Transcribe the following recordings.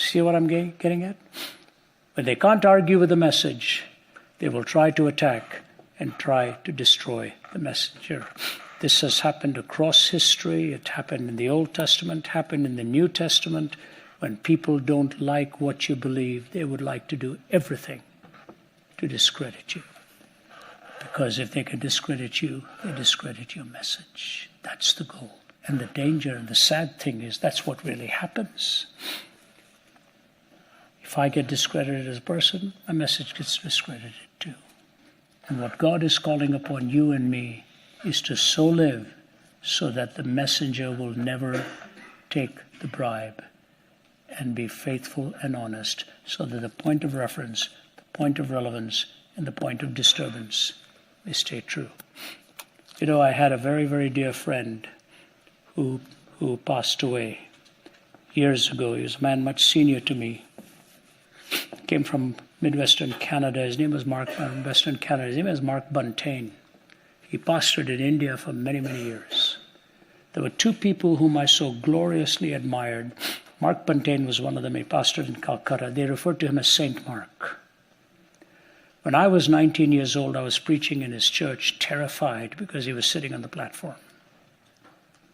See what I'm getting at? When they can't argue with the message, they will try to attack and try to destroy the messenger. This has happened across history. It happened in the Old Testament, happened in the New Testament. When people don't like what you believe, they would like to do everything to discredit you. Because if they can discredit you, they discredit your message. That's the goal. And the danger and the sad thing is that's what really happens. If I get discredited as a person, my message gets discredited too. And what God is calling upon you and me is to so live so that the messenger will never take the bribe, and be faithful and honest, so that the point of reference, the point of relevance, and the point of disturbance may stay true. You know, I had a very, very dear friend who passed away years ago. He was a man much senior to me. Came from Midwestern Canada. His name was Mark Buntain. He pastored in India for many, many years. There were two people whom I so gloriously admired. Mark Buntain was one of them. He pastored in Calcutta. They referred to him as Saint Mark. When I was 19 years old, I was preaching in his church, terrified because he was sitting on the platform.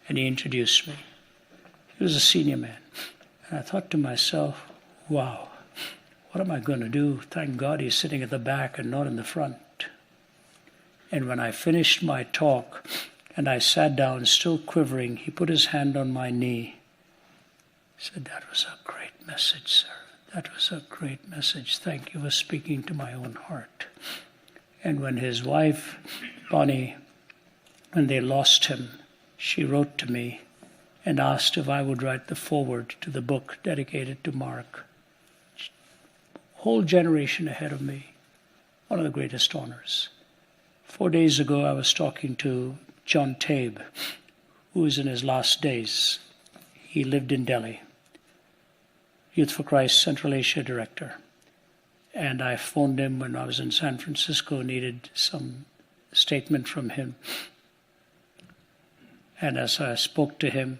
And he introduced me. He was a senior man. And I thought to myself, wow, what am I going to do? Thank God he's sitting at the back and not in the front. And when I finished my talk and I sat down, still quivering, he put his hand on my knee. He said, "That was a great message, sir. That was a great message. Thank you for speaking to my own heart." And when his wife, Bonnie, when they lost him, she wrote to me and asked if I would write the foreword to the book dedicated to Mark. Whole generation ahead of me. One of the greatest honors. 4 days ago, I was talking to John Tabe, who is in his last days. He lived in Delhi. Youth for Christ Central Asia director. And I phoned him when I was in San Francisco, needed some statement from him. And as I spoke to him,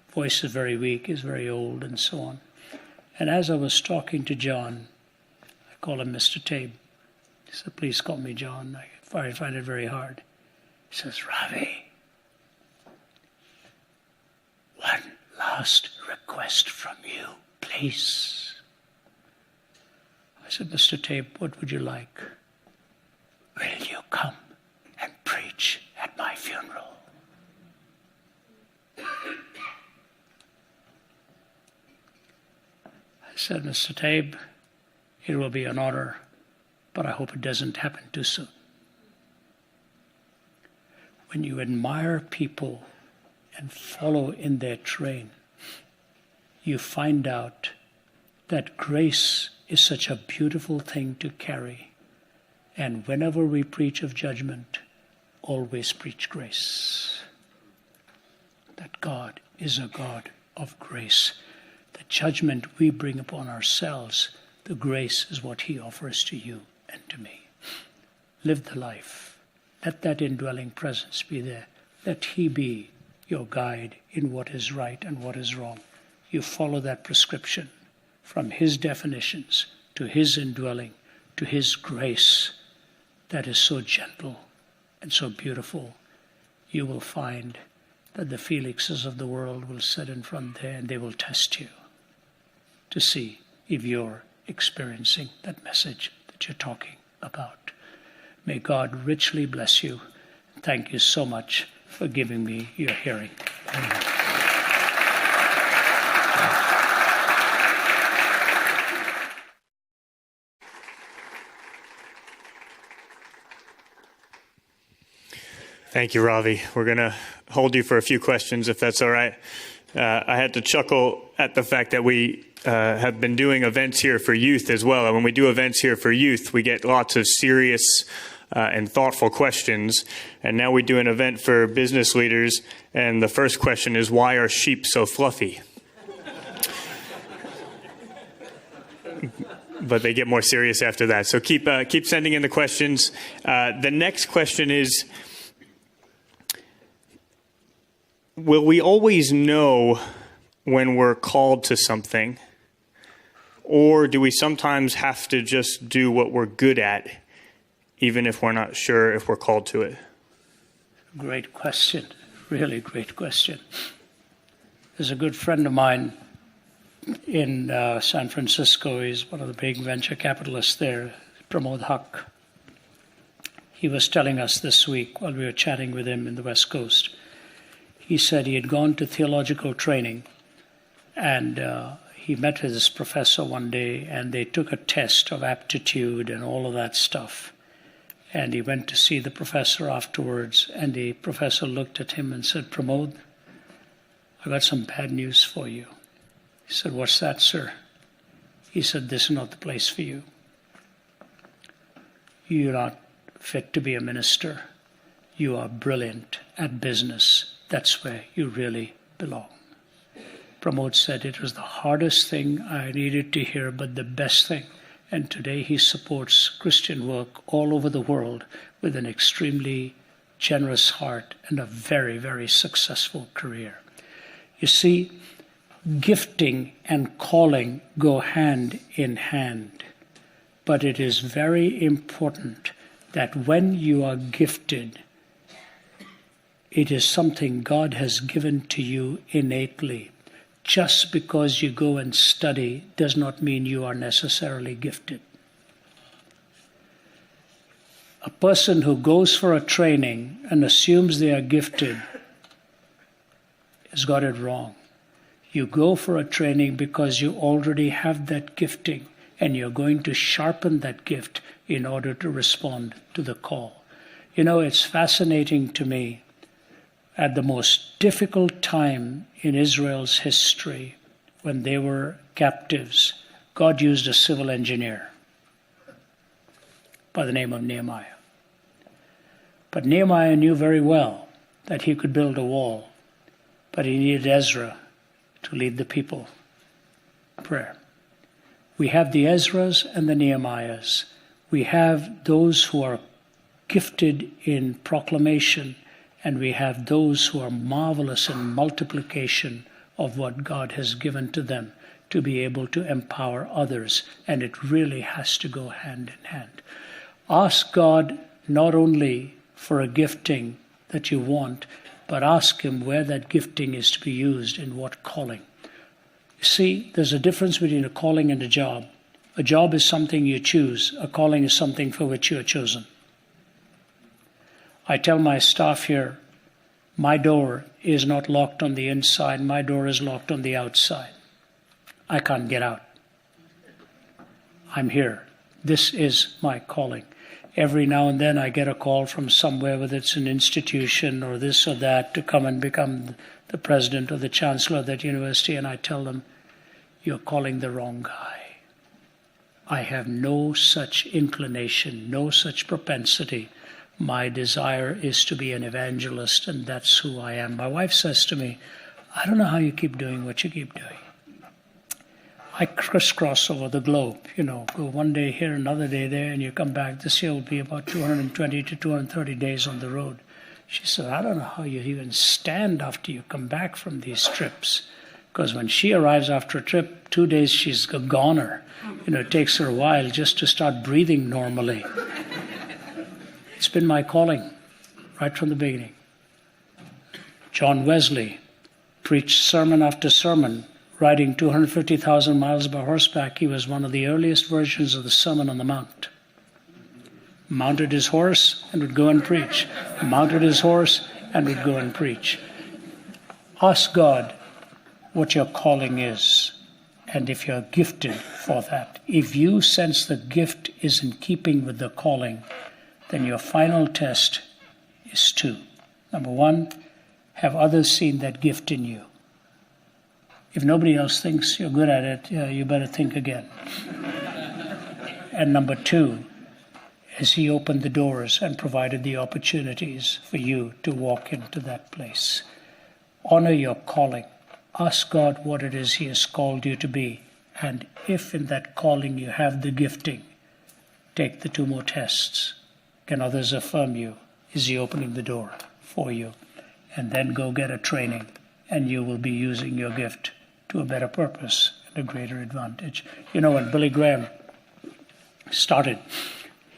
voice is very weak, he's very old, and so on. And as I was talking to John, I call him Mr. Tabe. He said, "Please call me John. I find it very hard." He says, "Ravi, one last request from you, please." I said, "Mr. Tabe, what would you like?" "Will you come and preach at my funeral?" I said, "Mr. Tabe, it will be an honor, but I hope it doesn't happen too soon." When you admire people and follow in their train, you find out that grace is such a beautiful thing to carry. And whenever we preach of judgment, always preach grace. That God is a God of grace. The judgment we bring upon ourselves, the grace is what he offers to you and to me. Live the life. Let that indwelling presence be there. Let he be your guide in what is right and what is wrong. You follow that prescription from his definitions to his indwelling, to his grace that is so gentle and so beautiful. You will find that the Felixes of the world will sit in front there and they will test you to see if you're experiencing that message that you're talking about. May God richly bless you. Thank you so much for giving me your hearing. Amen. Thank you, Ravi. We're going to hold you for a few questions, if that's all right. I had to chuckle at the fact that we have been doing events here for youth as well. And when we do events here for youth, we get lots of serious and thoughtful questions. And now we do an event for business leaders. And the first question is, why are sheep so fluffy? But they get more serious after that. So keep sending in the questions. The next question is, will we always know when we're called to something? Or do we sometimes have to just do what we're good at, even if we're not sure if we're called to it? Great question. Really great question. There's a good friend of mine in San Francisco. He's one of the big venture capitalists there, Pramod Haq. He was telling us this week while we were chatting with him in the West Coast. He said he had gone to theological training, and he met with his professor one day, and they took a test of aptitude and all of that stuff. And he went to see the professor afterwards, and the professor looked at him and said, "Pramod, I got some bad news for you." He said, "What's that, sir?" He said, "This is not the place for you. You're not fit to be a minister. You are brilliant at business. That's where you really belong." Pramod said it was the hardest thing I needed to hear, but the best thing. And today he supports Christian work all over the world with an extremely generous heart and a very, very successful career. You see, gifting and calling go hand in hand. But it is very important that when you are gifted, it is something God has given to you innately. Just because you go and study does not mean you are necessarily gifted. A person who goes for a training and assumes they are gifted has got it wrong. You go for a training because you already have that gifting, and you're going to sharpen that gift in order to respond to the call. You know, it's fascinating to me. At the most difficult time in Israel's history, when they were captives, God used a civil engineer by the name of Nehemiah. But Nehemiah knew very well that he could build a wall, but he needed Ezra to lead the people in prayer. We have the Ezras and the Nehemiahs. We have those who are gifted in proclamation, and we have those who are marvelous in multiplication of what God has given to them to be able to empower others. And it really has to go hand in hand. Ask God not only for a gifting that you want, but ask Him where that gifting is to be used, in what calling. You see, there's a difference between a calling and a job. A job is something you choose. A calling is something for which you are chosen. I tell my staff here, my door is not locked on the inside, my door is locked on the outside. I can't get out. I'm here. This is my calling. Every now and then I get a call from somewhere, whether it's an institution or this or that, to come and become the president or the chancellor of that university, and I tell them, "You're calling the wrong guy. I have no such inclination, no such propensity. My desire is to be an evangelist, and that's who I am." My wife says to me, "I don't know how you keep doing what you keep doing." I crisscross over the globe, go one day here, another day there, and you come back. This year will be about 220 to 230 days on the road. She said, "I don't know how you even stand after you come back from these trips." Because when she arrives after a trip, 2 days she's a goner. It takes her a while just to start breathing normally. It's been my calling right from the beginning. John Wesley preached sermon after sermon, riding 250,000 miles by horseback. He was one of the earliest versions of the Sermon on the Mount. Mounted his horse and would go and preach. Mounted his horse and would go and preach. Ask God what your calling is, and if you're gifted for that. If you sense the gift is in keeping with the calling, then your final test is 2. Number 1, have others seen that gift in you? If nobody else thinks you're good at it, you better think again. And number 2, has He opened the doors and provided the opportunities for you to walk into that place? Honor your calling. Ask God what it is He has called you to be. And if in that calling you have the gifting, take the 2 more tests. Can others affirm you? Is He opening the door for you? And then go get a training, and you will be using your gift to a better purpose and a greater advantage. You know, when Billy Graham started,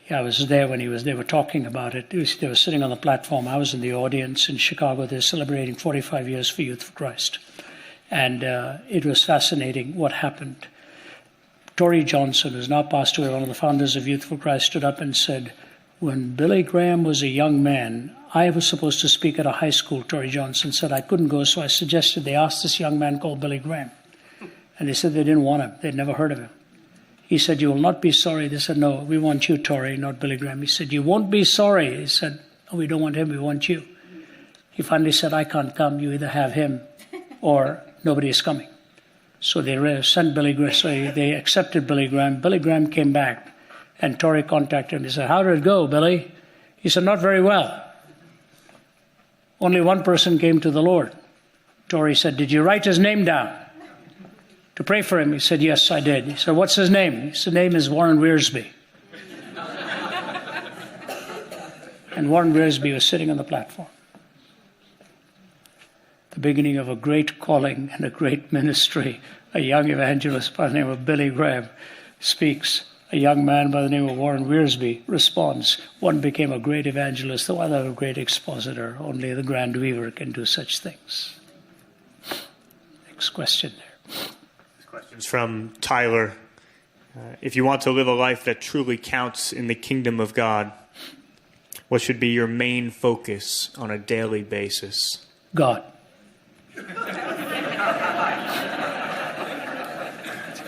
I was there when they were talking about it. They were sitting on the platform. I was in the audience in Chicago. They're celebrating 45 years for Youth for Christ. And it was fascinating what happened. Tory Johnson, who's now passed away, one of the founders of Youth for Christ, stood up and said, when Billy Graham was a young man, I was supposed to speak at a high school. Tory Johnson said I couldn't go, so I suggested they ask this young man called Billy Graham. And they said they didn't want him. They'd never heard of him. He said, you will not be sorry. They said, no, we want you, Tory, not Billy Graham. He said, you won't be sorry. He said, oh, we don't want him, we want you. He finally said, I can't come. You either have him or nobody is coming. So they sent Billy Graham. So they accepted Billy Graham. Billy Graham came back and Tory contacted him. He said, how did it go, Billy? He said, not very well. Only one person came to the Lord. Tory said, did you write his name down to pray for him? He said, yes, I did. He said, what's his name? His name is Warren Wiersbe. And Warren Wiersbe was sitting on the platform. The beginning of a great calling and a great ministry. A young evangelist by the name of Billy Graham speaks. A young man by the name of Warren Wiersbe responds. One became a great evangelist, the other a great expositor. Only the Grand Weaver can do such things. Next question there. This question's from Tyler. If you want to live a life that truly counts in the kingdom of God, what should be your main focus on a daily basis? God.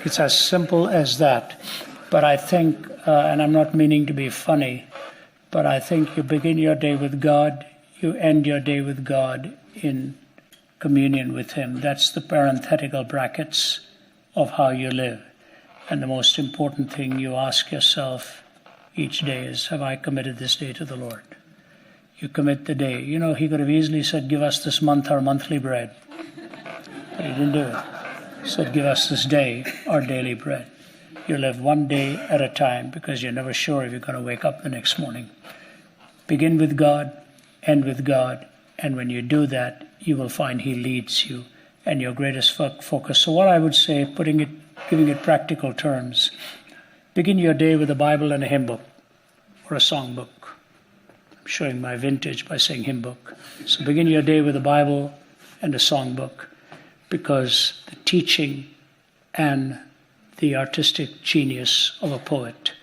It's as simple as that. But I think, and I'm not meaning to be funny, but I think you begin your day with God, you end your day with God in communion with Him. That's the parenthetical brackets of how you live. And the most important thing you ask yourself each day is, have I committed this day to the Lord? You commit the day. You know, He could have easily said, give us this month our monthly bread. But He didn't do it. He said, give us this day our daily bread. You live one day at a time because you're never sure if you're going to wake up the next morning. Begin with God, end with God, and when you do that, you will find He leads you and your greatest focus. So what I would say, giving it practical terms, begin your day with a Bible and a hymn book or a song book. I'm showing my vintage by saying hymn book. So begin your day with a Bible and a song book, because the teaching and the artistic genius of a poet,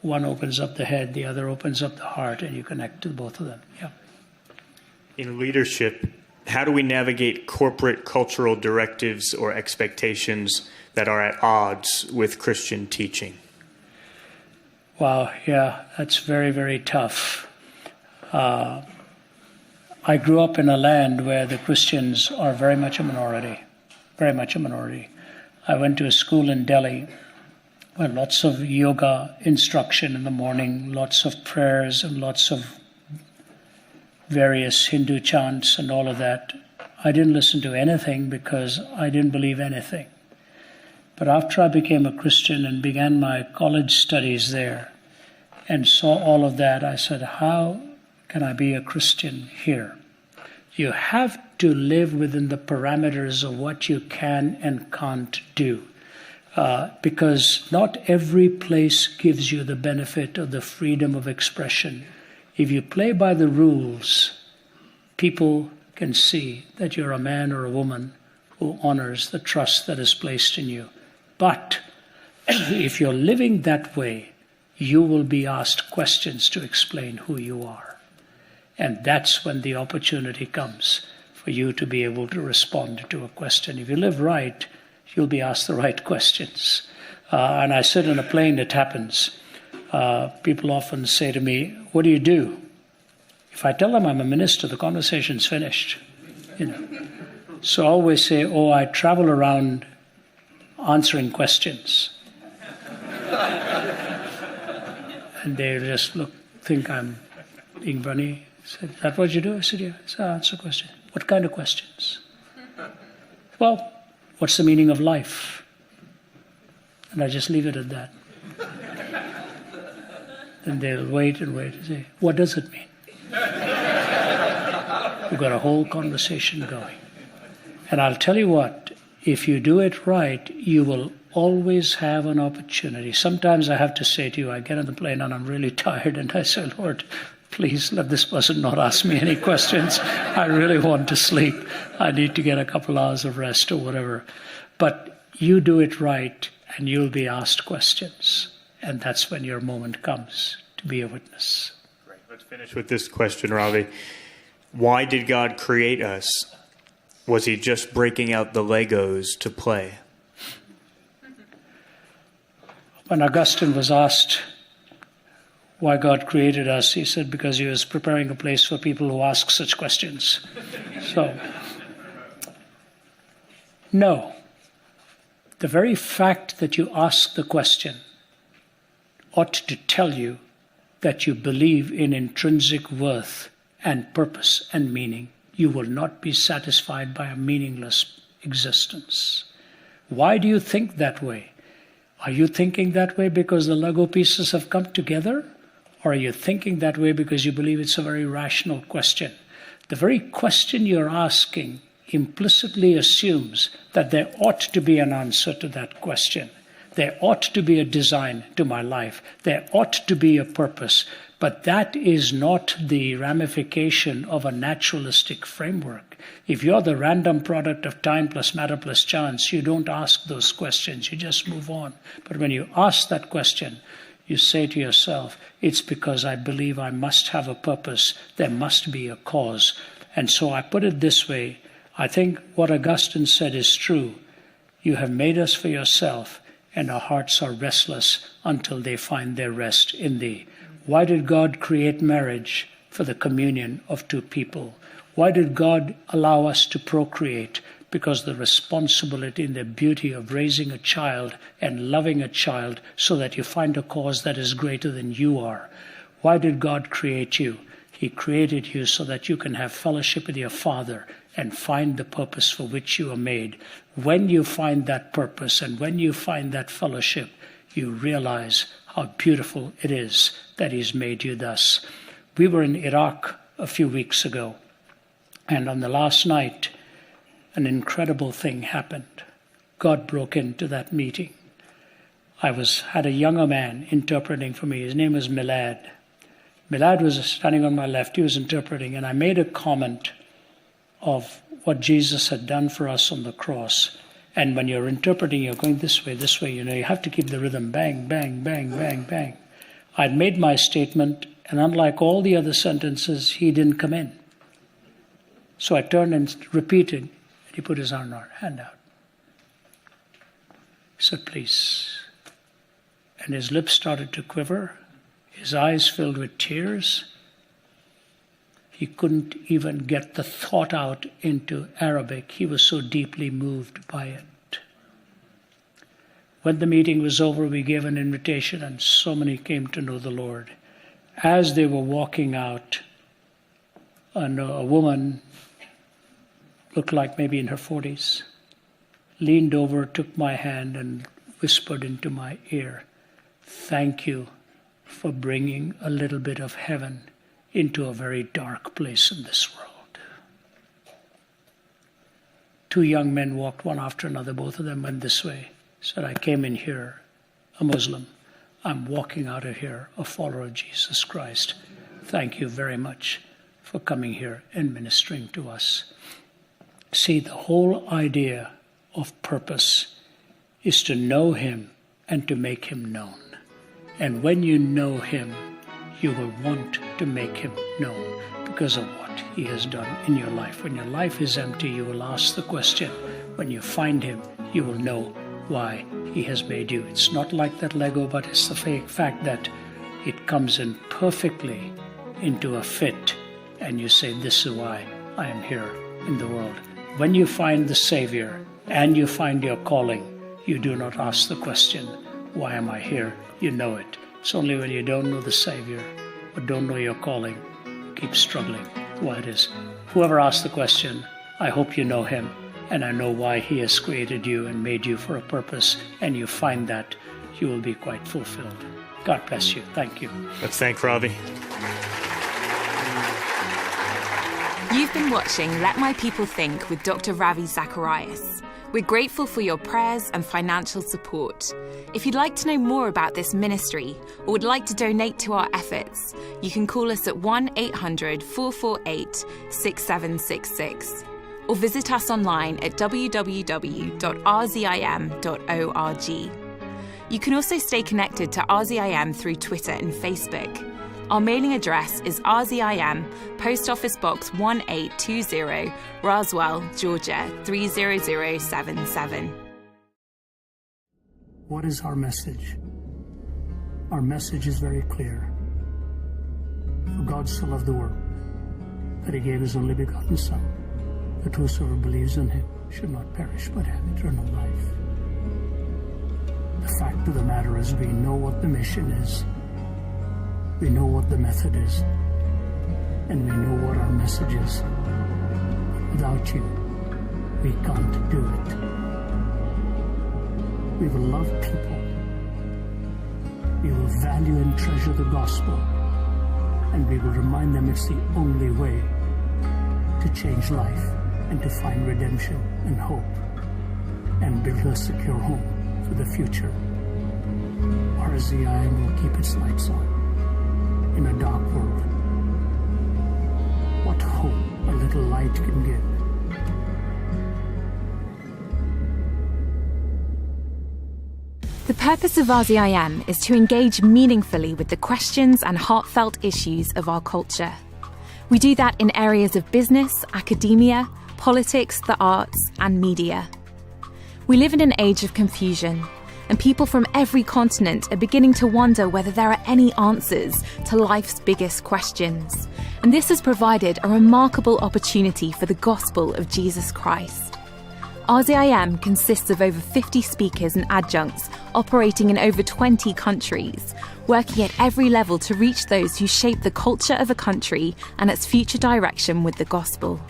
one opens up the head, the other opens up the heart, and you connect to both of them. Yeah. In leadership, how do we navigate corporate cultural directives or expectations that are at odds with Christian teaching? Wow, yeah, that's very, very tough. I grew up in a land where the Christians are very much a minority, very much a minority. I went to a school in Delhi where lots of yoga instruction in the morning, lots of prayers and lots of various Hindu chants and all of that. I didn't listen to anything because I didn't believe anything. But after I became a Christian and began my college studies there and saw all of that, I said, how can I be a Christian here? You have to live within the parameters of what you can and can't do. Because not every place gives you the benefit of the freedom of expression. If you play by the rules, people can see that you're a man or a woman who honors the trust that is placed in you. But if you're living that way, you will be asked questions to explain who you are. And that's when the opportunity comes for you to be able to respond to a question. If you live right, you'll be asked the right questions. And I sit in a plane, it happens. People often say to me, what do you do? If I tell them I'm a minister, the conversation's finished. So I always say, I travel around answering questions. And they just think I'm being funny. I said, is that what you do? I said, yeah. I said, answer questions. What kind of questions? Well, what's the meaning of life? And I just leave it at that. And they'll wait and say, what does it mean? We've got a whole conversation going. And I'll tell you what, if you do it right, you will always have an opportunity. Sometimes I have to say to you, I get on the plane and I'm really tired, and I say, Lord, please let this person not ask me any questions. I really want to sleep. I need to get a couple hours of rest or whatever. But you do it right, and you'll be asked questions. And that's when your moment comes to be a witness. Great. Let's finish with this question, Ravi. Why did God create us? Was he just breaking out the Legos to play? When Augustine was asked why God created us, he said because he was preparing a place for people who ask such questions. So, no. The very fact that you ask the question ought to tell you that you believe in intrinsic worth and purpose and meaning. You will not be satisfied by a meaningless existence. Why do you think that way? Are you thinking that way because the Lego pieces have come together? Or are you thinking that way because you believe it's a very rational question? The very question you're asking implicitly assumes that there ought to be an answer to that question. There ought to be a design to my life. There ought to be a purpose. But that is not the ramification of a naturalistic framework. If you're the random product of time plus matter plus chance, you don't ask those questions. You just move on. But when you ask that question, you say to yourself, it's because I believe I must have a purpose. There must be a cause. And so I put it this way. I think what Augustine said is true. You have made us for yourself, and our hearts are restless until they find their rest in thee. Why did God create marriage? For the communion of two people. Why did God allow us to procreate? Because the responsibility and the beauty of raising a child and loving a child so that you find a cause that is greater than you are. Why did God create you? He created you so that you can have fellowship with your Father and find the purpose for which you are made. When you find that purpose and when you find that fellowship, you realize how beautiful it is that He's made you thus. We were in Iraq a few weeks ago, and on the last night, an incredible thing happened. God broke into that meeting. I had a younger man interpreting for me. His name was Milad. Milad was standing on my left. He was interpreting, and I made a comment of what Jesus had done for us on the cross. And when you're interpreting, you're going this way, you have to keep the rhythm. Bang, bang, bang, bang, bang. I'd made my statement, and unlike all the other sentences, he didn't come in. So I turned and repeated, and he put his hand out. He said, please. And his lips started to quiver. His eyes filled with tears. He couldn't even get the thought out into Arabic. He was so deeply moved by it. When the meeting was over, we gave an invitation, and so many came to know the Lord. As they were walking out, a woman, looked like maybe in her 40s, leaned over, took my hand, and whispered into my ear, thank you for bringing a little bit of heaven into a very dark place in this world. Two young men walked one after another. Both of them went this way. Said, I came in here a Muslim. I'm walking out of here a follower of Jesus Christ. Thank you very much for coming here and ministering to us. See, the whole idea of purpose is to know Him and to make Him known. And when you know Him, you will want to make Him known because of what He has done in your life. When your life is empty, you will ask the question. When you find Him, you will know why He has made you. It's not like that Lego, but it's the fact that it comes in perfectly into a fit, and you say, this is why I am here in the world. When you find the Savior and you find your calling, you do not ask the question, why am I here? You know it. It's only when you don't know the Savior or don't know your calling, keep struggling why it is. Whoever asked the question, I hope you know Him, and I know why He has created you and made you for a purpose, and you find that, you will be quite fulfilled. God bless you. Thank you. Let's thank Ravi. You've been watching Let My People Think with Dr. Ravi Zacharias. We're grateful for your prayers and financial support. If you'd like to know more about this ministry or would like to donate to our efforts, you can call us at 1-800-448-6766 or visit us online at www.rzim.org. You can also stay connected to RZIM through Twitter and Facebook. Our mailing address is RZIM, Post Office Box 1820, Roswell, Georgia 30077. What is our message? Our message is very clear. For God so loved the world that he gave his only begotten Son, that whosoever believes in him should not perish but have eternal life. The fact of the matter is we know what the mission is. We know what the method is, and we know what our message is. Without you, we can't do it. We will love people. We will value and treasure the gospel, and we will remind them it's the only way to change life and to find redemption and hope and build a secure home for the future. RZIM will keep its lights on in a dark world. What hope a little light can give. The purpose of RZIM is to engage meaningfully with the questions and heartfelt issues of our culture. We do that in areas of business, academia, politics, the arts, and media. We live in an age of confusion, and people from every continent are beginning to wonder whether there are any answers to life's biggest questions. And this has provided a remarkable opportunity for the gospel of Jesus Christ. RZIM consists of over 50 speakers and adjuncts operating in over 20 countries, working at every level to reach those who shape the culture of a country and its future direction with the gospel.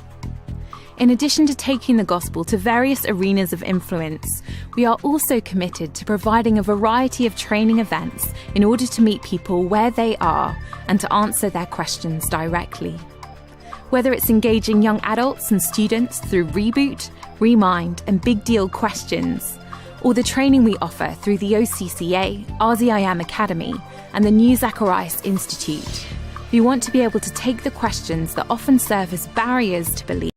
In addition to taking the gospel to various arenas of influence, we are also committed to providing a variety of training events in order to meet people where they are and to answer their questions directly. Whether it's engaging young adults and students through Reboot, Remind, and Big Deal questions, or the training we offer through the OCCA, RZIM Academy, and the New Zacharias Institute, we want to be able to take the questions that often serve as barriers to belief